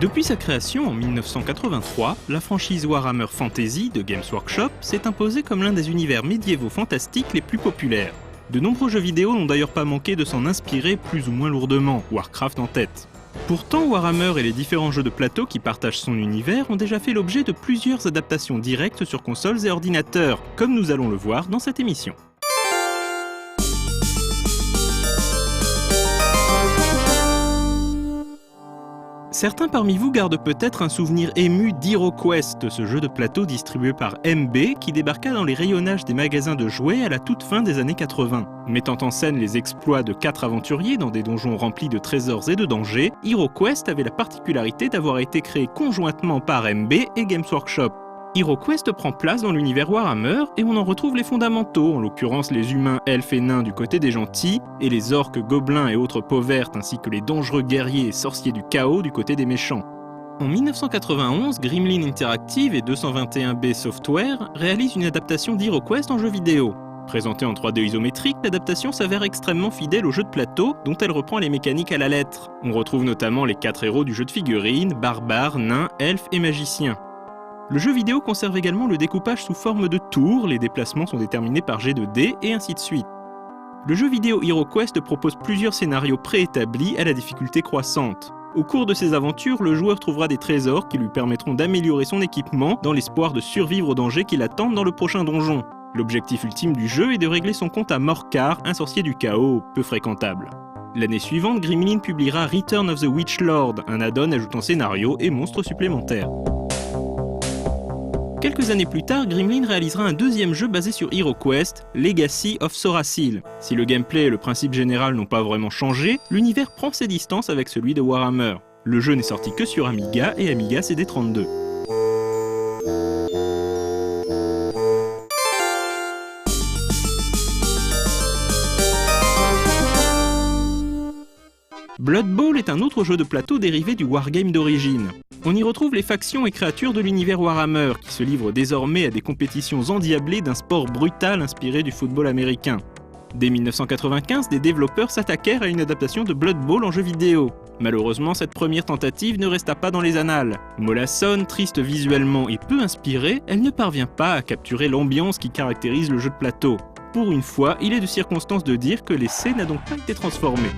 Depuis sa création en 1983, la franchise Warhammer Fantasy de Games Workshop s'est imposée comme l'un des univers médiévaux fantastiques les plus populaires. De nombreux jeux vidéo n'ont d'ailleurs pas manqué de s'en inspirer plus ou moins lourdement, Warcraft en tête. Pourtant, Warhammer et les différents jeux de plateau qui partagent son univers ont déjà fait l'objet de plusieurs adaptations directes sur consoles et ordinateurs, comme nous allons le voir dans cette émission. Certains parmi vous gardent peut-être un souvenir ému d'HeroQuest, ce jeu de plateau distribué par MB qui débarqua dans les rayonnages des magasins de jouets à la toute fin des années 80. Mettant en scène les exploits de 4 aventuriers dans des donjons remplis de trésors et de dangers, HeroQuest avait la particularité d'avoir été créé conjointement par MB et Games Workshop. HeroQuest prend place dans l'univers Warhammer et on en retrouve les fondamentaux, en l'occurrence les humains, elfes et nains du côté des gentils, et les orques, gobelins et autres peaux vertes ainsi que les dangereux guerriers et sorciers du chaos du côté des méchants. En 1991, Gremlin Interactive et 221B Software réalisent une adaptation d'HeroQuest en jeu vidéo. Présentée en 3D isométrique, l'adaptation s'avère extrêmement fidèle au jeu de plateau, dont elle reprend les mécaniques à la lettre. On retrouve notamment les 4 héros du jeu de figurines, barbares, nains, elfes et magiciens. Le jeu vidéo conserve également le découpage sous forme de tours, les déplacements sont déterminés par jet de dés et ainsi de suite. Le jeu vidéo HeroQuest propose plusieurs scénarios préétablis à la difficulté croissante. Au cours de ses aventures, le joueur trouvera des trésors qui lui permettront d'améliorer son équipement dans l'espoir de survivre aux dangers qui l'attendent dans le prochain donjon. L'objectif ultime du jeu est de régler son compte à Morcar, un sorcier du chaos peu fréquentable. L'année suivante, Gremlin publiera Return of the Witch Lord, un add-on ajoutant scénario et monstres supplémentaires. Quelques années plus tard, Gremlin réalisera un deuxième jeu basé sur HeroQuest, Legacy of Sorasil. Si le gameplay et le principe général n'ont pas vraiment changé, l'univers prend ses distances avec celui de Warhammer. Le jeu n'est sorti que sur Amiga et Amiga CD32. Blood Bowl est un autre jeu de plateau dérivé du wargame d'origine. On y retrouve les factions et créatures de l'univers Warhammer, qui se livrent désormais à des compétitions endiablées d'un sport brutal inspiré du football américain. Dès 1995, des développeurs s'attaquèrent à une adaptation de Blood Bowl en jeu vidéo. Malheureusement, cette première tentative ne resta pas dans les annales. Mollassonne, triste visuellement et peu inspirée, elle ne parvient pas à capturer l'ambiance qui caractérise le jeu de plateau. Pour une fois, il est de circonstance de dire que l'essai n'a donc pas été transformé.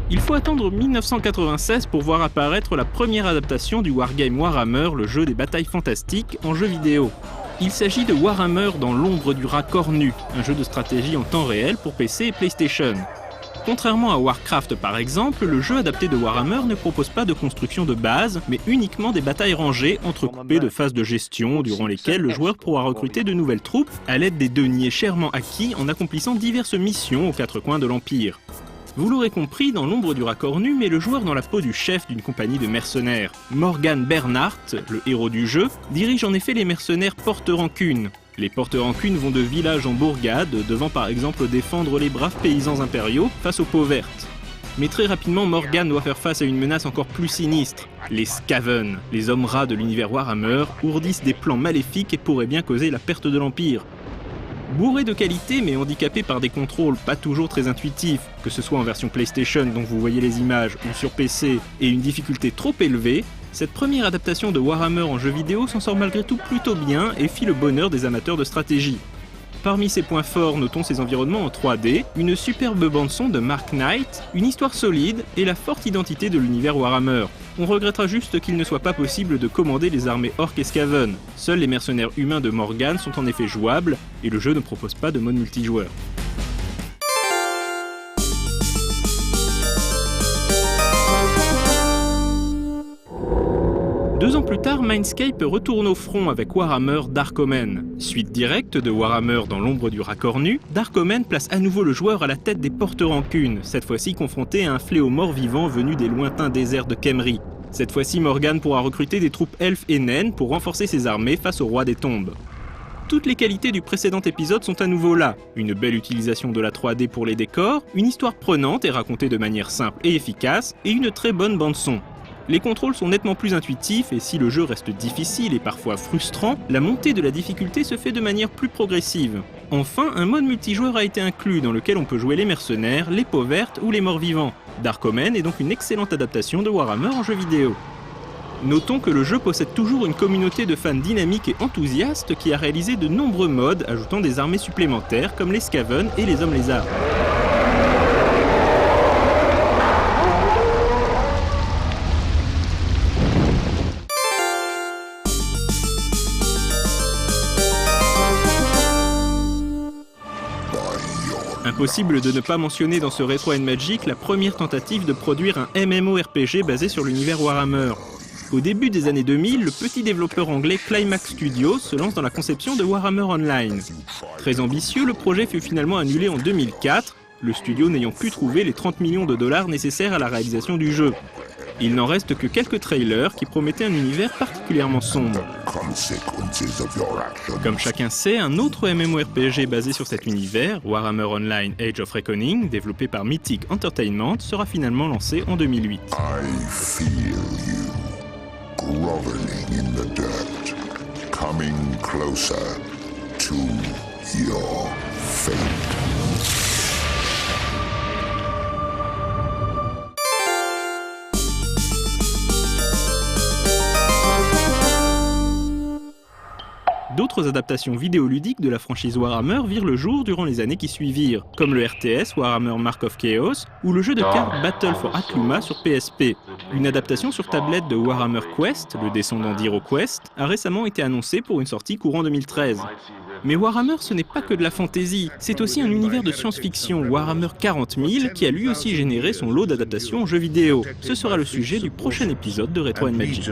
Il faut attendre 1996 pour voir apparaître la première adaptation du wargame Warhammer, le jeu des batailles fantastiques, en jeu vidéo. Il s'agit de Warhammer dans l'ombre du rat cornu, un jeu de stratégie en temps réel pour PC et PlayStation. Contrairement à Warcraft par exemple, le jeu adapté de Warhammer ne propose pas de construction de base, mais uniquement des batailles rangées entrecoupées de phases de gestion durant lesquelles le joueur pourra recruter de nouvelles troupes à l'aide des deniers chèrement acquis en accomplissant diverses missions aux 4 coins de l'Empire. Vous l'aurez compris, dans l'ombre du rat cornu met le joueur dans la peau du chef d'une compagnie de mercenaires. Morgan Bernhardt, le héros du jeu, dirige en effet les mercenaires porte-rancune. Les porte-rancune vont de village en bourgade, devant par exemple défendre les braves paysans impériaux face aux peaux vertes. Mais très rapidement, Morgan doit faire face à une menace encore plus sinistre. Les Skaven, les hommes rats de l'univers Warhammer, ourdissent des plans maléfiques et pourraient bien causer la perte de l'Empire. Bourré de qualité mais handicapé par des contrôles pas toujours très intuitifs, que ce soit en version PlayStation dont vous voyez les images ou sur PC, et une difficulté trop élevée, cette première adaptation de Warhammer en jeu vidéo s'en sort malgré tout plutôt bien et fit le bonheur des amateurs de stratégie. Parmi ses points forts, notons ses environnements en 3D, une superbe bande-son de Mark Knight, une histoire solide et la forte identité de l'univers Warhammer. On regrettera juste qu'il ne soit pas possible de commander les armées orques et Skaven. Seuls les mercenaires humains de Morgan sont en effet jouables et le jeu ne propose pas de mode multijoueur. 2 ans plus tard, Mindscape retourne au front avec Warhammer Dark Omen. Suite directe de Warhammer dans l'ombre du rat cornu, Dark Omen place à nouveau le joueur à la tête des porte-rancunes, cette fois-ci confronté à un fléau mort-vivant venu des lointains déserts de Khemri. Cette fois-ci, Morgan pourra recruter des troupes elfes et naines pour renforcer ses armées face au roi des tombes. Toutes les qualités du précédent épisode sont à nouveau là. Une belle utilisation de la 3D pour les décors, une histoire prenante et racontée de manière simple et efficace, et une très bonne bande-son. Les contrôles sont nettement plus intuitifs et si le jeu reste difficile et parfois frustrant, la montée de la difficulté se fait de manière plus progressive. Enfin, un mode multijoueur a été inclus dans lequel on peut jouer les mercenaires, les peaux vertes ou les morts-vivants. Dark Omen est donc une excellente adaptation de Warhammer en jeu vidéo. Notons que le jeu possède toujours une communauté de fans dynamiques et enthousiastes qui a réalisé de nombreux mods ajoutant des armées supplémentaires comme les Skaven et les Hommes Lézards. Impossible de ne pas mentionner dans ce Retro & Magic la première tentative de produire un MMORPG basé sur l'univers Warhammer. Au début des années 2000, le petit développeur anglais Climax Studios se lance dans la conception de Warhammer Online. Très ambitieux, le projet fut finalement annulé en 2004, le studio n'ayant pu trouver les 30 millions de dollars nécessaires à la réalisation du jeu. Il n'en reste que quelques trailers qui promettaient un univers particulièrement sombre. Comme chacun sait, un autre MMORPG basé sur cet univers, Warhammer Online Age of Reckoning, développé par Mythic Entertainment, sera finalement lancé en 2008. Groveling in the dirt, coming closer to your fate. D'autres adaptations vidéoludiques de la franchise Warhammer virent le jour durant les années qui suivirent, comme le RTS Warhammer Mark of Chaos ou le jeu de cartes Battle for Atluma sur PSP. Une adaptation sur tablette de Warhammer Quest, le descendant d'HeroQuest, a récemment été annoncée pour une sortie courant 2013. Mais Warhammer, ce n'est pas que de la fantasy, c'est aussi un univers de science-fiction, Warhammer 40 000, qui a lui aussi généré son lot d'adaptations en jeux vidéo. Ce sera le sujet du prochain épisode de Retro & Magic.